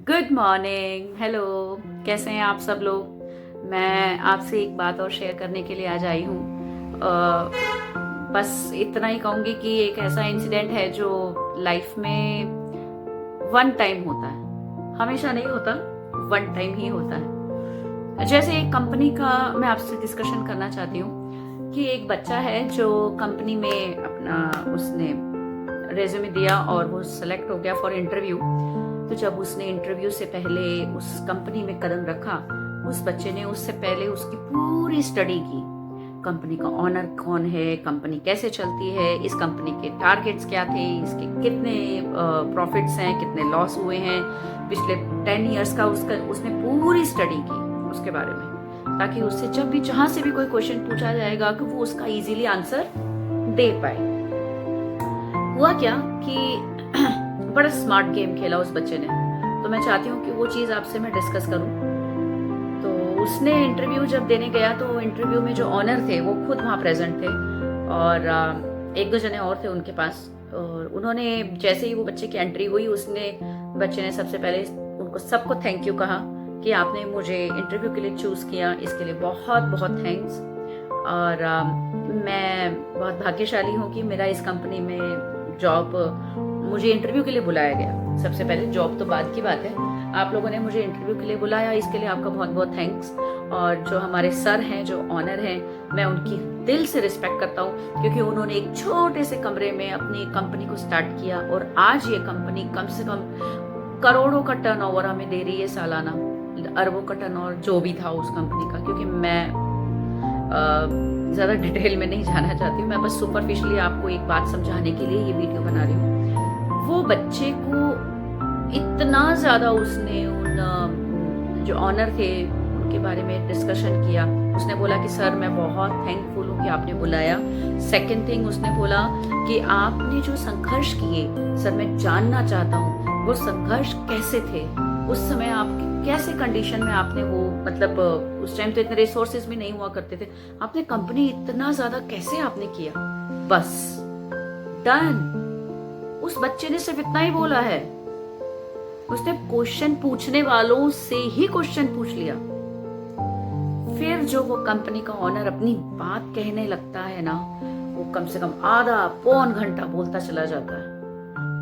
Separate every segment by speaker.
Speaker 1: Good morning. Hello, कैसे हैं आप सब लोग। मैं आपसे एक बात और शेयर करने के लिए आज आई हूँ। बस इतना ही कहूँगी कि एक ऐसा इंसिडेंट है जो लाइफ में वन टाइम होता है, हमेशा नहीं होता, वन टाइम ही होता है। जैसे एक कंपनी का मैं आपसे डिस्कशन करना चाहती हूँ कि एक बच्चा है जो कंपनी में अपना उसने रेज्यूमे दिया और वो सेलेक्ट हो गया फॉर इंटरव्यू। तो जब उसने इंटरव्यू से पहले उस कंपनी में कदम रखा, उस बच्चे ने उससे पहले उसकी पूरी स्टडी की। कंपनी का ऑनर कौन है, कंपनी कैसे चलती है, इस कंपनी के टारगेट्स क्या थे, इसके कितने प्रॉफिट्स हैं, कितने लॉस हुए हैं, पिछले 10 इयर्स का उसने पूरी स्टडी की उसके बारे में, ताकि उससे जब भी जहां से भी कोई क्वेश्चन पूछा जाएगा कि वो उसका इजीली आंसर दे पाए। हुआ क्या कि बड़ा स्मार्ट गेम खेला उस बच्चे ने। तो मैं चाहती हूँ कि वो चीज़ आपसे मैं डिस्कस करूँ। तो उसने इंटरव्यू जब देने गया तो इंटरव्यू में जो ऑनर थे वो खुद वहाँ प्रेजेंट थे और एक दो जने और थे उनके पास। और उन्होंने जैसे ही वो बच्चे की एंट्री हुई, बच्चे ने सबसे पहले उनको सबको थैंक यू कहा कि आपने मुझे इंटरव्यू के लिए चूज़ किया, इसके लिए बहुत बहुत थैंक्स। और मैं बहुत भाग्यशाली हूँ कि मेरा इस कंपनी में जॉब, मुझे इंटरव्यू के लिए बुलाया गया। सबसे पहले जॉब तो बाद की बात है, आप लोगों ने मुझे इंटरव्यू के लिए बुलाया, इसके लिए आपका बहुत बहुत थैंक्स। और जो हमारे सर हैं, जो ऑनर हैं, मैं उनकी दिल से रिस्पेक्ट करता हूँ, क्योंकि उन्होंने एक छोटे से कमरे में अपनी कंपनी को स्टार्ट किया और आज ये कंपनी कम से कम करोड़ों का टर्नओवर हमें दे रही है सालाना, अरबों का टर्नओवर जो भी था उस कंपनी का। क्योंकि मैं ज़्यादा डिटेल में नहीं जाना चाहती हूँ, मैं बस सुपरफिशियली आपको एक बात समझाने के लिए ये वीडियो बना रही हूँ। वो बच्चे को इतना ज़्यादा उसने उन जो ऑनर थे उनके बारे में डिस्कशन किया। उसने बोला कि सर मैं बहुत थैंकफुल हूँ कि आपने बुलाया। सेकंड थिंग उसने बोला कि आपने जो संघर्ष किए, सर मैं जानना चाहता हूँ वो संघर्ष कैसे थे, उस समय आप कैसे कंडीशन में आपने वो, मतलब उस टाइम तो इतने रिसोर्सेज भी नहीं हुआ करते थे, आपने कंपनी इतना ज़्यादा कैसे आपने किया। बस डन। उस बच्चे ने सिर्फ इतना ही बोला है। उसने क्वेश्चन पूछने वालों से ही क्वेश्चन पूछ लिया। फिर जो वो कंपनी का ऑनर अपनी बात कहने लगता है ना, वो कम से कम आधा पौन घंटा बोलता चला जाता है।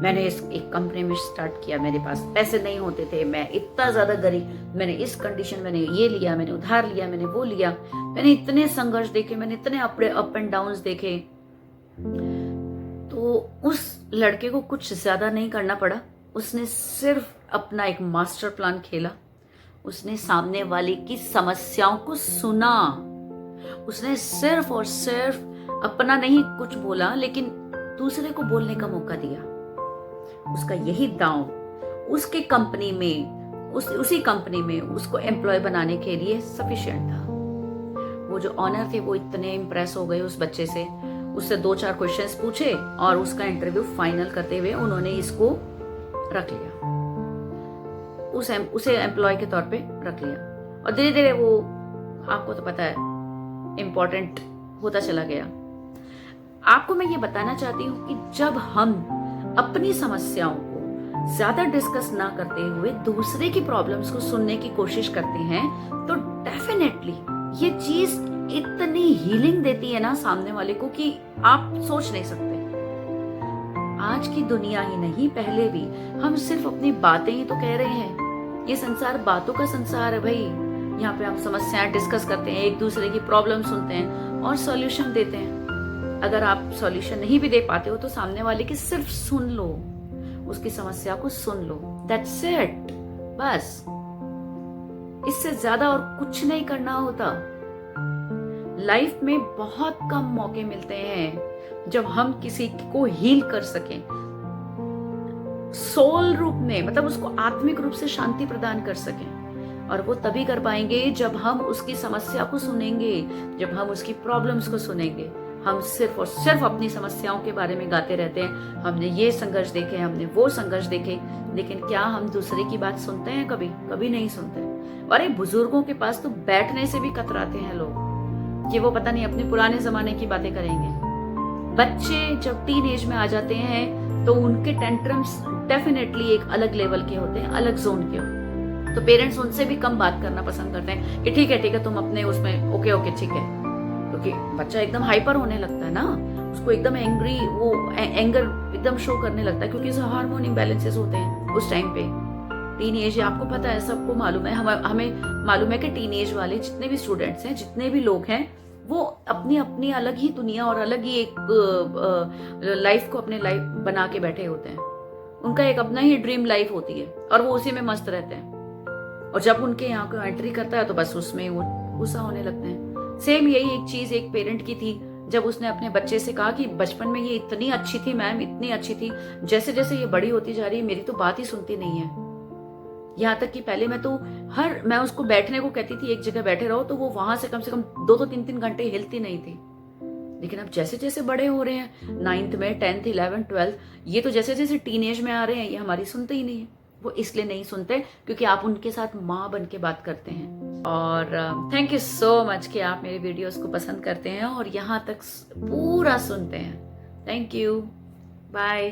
Speaker 1: मैंने इस एक कंपनी में स्टार्ट किया, मेरे पास पैसे नहीं होते थे, मैं इतना ज्यादा गरीब, मैंने इस कंडीशन, मैंने ये लिया, मैंने उधार लिया, मैंने वो लिया, मैंने इतने संघर्ष देखे, मैंने इतने अप एंड डाउन देखे। तो उस लड़के को कुछ ज्यादा नहीं करना पड़ा। उसने सिर्फ अपना एक मास्टर प्लान खेला। उसने सामने वाले की समस्याओं को सुना। उसने सिर्फ और सिर्फ अपना नहीं कुछ बोला, लेकिन दूसरे को बोलने का मौका दिया। उसका यही दांव उसके कंपनी में, उसी कंपनी में उसको एम्प्लॉय बनाने के लिए सफिशिएंट था। वो जो ऑनर थे वो इतने इम्प्रेस हो गए उस बच्चे से, उससे 2-4 क्वेश्चंस पूछे और उसका इंटरव्यू फाइनल करते हुए उन्होंने इसको रख लिया, उसे एम्प्लॉय के तौर पे रख लिया। और धीरे धीरे वो, आपको तो पता है, इम्पोर्टेंट होता चला गया। आपको मैं ये बताना चाहती हूँ कि जब हम अपनी समस्याओं को ज्यादा डिस्कस ना करते हुए दूसरे की प्रॉब्लम्स को सुनने की कोशिश करते हैं, तो डेफिनेटली ये चीज इतनी हीलिंग देती है ना सामने वाले को कि आप सोच नहीं सकते। आज की दुनिया ही नहीं, पहले भी हम सिर्फ अपनी बातें ही तो कह रहे हैं। ये संसार बातों का संसार है भाई। यहाँ पे हम समस्याएं डिस्कस करते हैं, एक दूसरे की प्रॉब्लम सुनते हैं और सॉल्यूशन देते हैं। अगर आप सॉल्यूशन नहीं भी दे पाते हो तो सामने वाले की सिर्फ सुन लो, उसकी समस्या को सुन लो, दैट्स इट। बस इससे ज्यादा और कुछ नहीं करना होता। लाइफ में बहुत कम मौके मिलते हैं जब हम किसी को हील कर सकें, सोल रूप में, मतलब उसको आत्मिक रूप से शांति प्रदान कर सकें। और वो तभी कर पाएंगे जब हम उसकी समस्या को सुनेंगे, जब हम उसकी प्रॉब्लम्स को सुनेंगे। हम सिर्फ और सिर्फ अपनी समस्याओं के बारे में गाते रहते हैं, हमने ये संघर्ष देखे, हमने वो संघर्ष देखे, लेकिन क्या हम दूसरे की बात सुनते हैं? कभी कभी नहीं सुनते। अरे बुजुर्गों के पास तो बैठने से भी कतराते हैं लोग कि वो पता नहीं अपने पुराने जमाने की बातें करेंगे। बच्चे जब टीन एज में आ जाते हैं तो उनके टेंट्रम्स डेफिनेटली एक अलग लेवल के होते हैं, अलग जोन के होते हैं। तो पेरेंट्स उनसे भी कम बात करना पसंद करते हैं कि ठीक है तुम अपने उसमें ओके ओके ठीक है, क्योंकि बच्चा एकदम हाइपर होने लगता है ना, उसको एकदम एंग्री, वो एंगर एकदम शो करने लगता है, क्योंकि हार्मोन इम्बैलेंसेस होते हैं उस टाइम पे। टीन एज, आपको पता है, सबको मालूम है, हमें मालूम है कि टीन एज वाले जितने भी स्टूडेंट्स हैं, जितने भी लोग हैं, वो अपनी अपनी अलग ही दुनिया और अलग ही एक लाइफ को अपने लाइफ बना के बैठे होते हैं। उनका एक अपना ही ड्रीम लाइफ होती है और वो उसी में मस्त रहते हैं, और जब उनके यहाँ को एंट्री करता है तो बस उसमें वो गुस्सा होने लगते हैं। सेम यही एक चीज एक पेरेंट की थी, जब उसने अपने बच्चे से कहा कि बचपन में ये इतनी अच्छी थी मैम, इतनी अच्छी थी, जैसे जैसे ये बड़ी होती जा रही है मेरी तो बात ही सुनती नहीं है। यहाँ तक कि पहले मैं उसको बैठने को कहती थी, एक जगह बैठे रहो, तो वो वहां से कम 2-3 घंटे हिलती नहीं थी। लेकिन अब जैसे जैसे बड़े हो रहे हैं, 9th में, 10th, 11th, 12th, ये तो जैसे जैसे टीनेज में आ रहे हैं, ये हमारी सुनते ही नहीं है। वो इसलिए नहीं सुनते क्योंकि आप उनके साथ माँ बन के बात करते हैं। और थैंक यू सो मच कि आप मेरे वीडियोस को पसंद करते हैं और यहाँ तक पूरा सुनते हैं। Thank you, bye.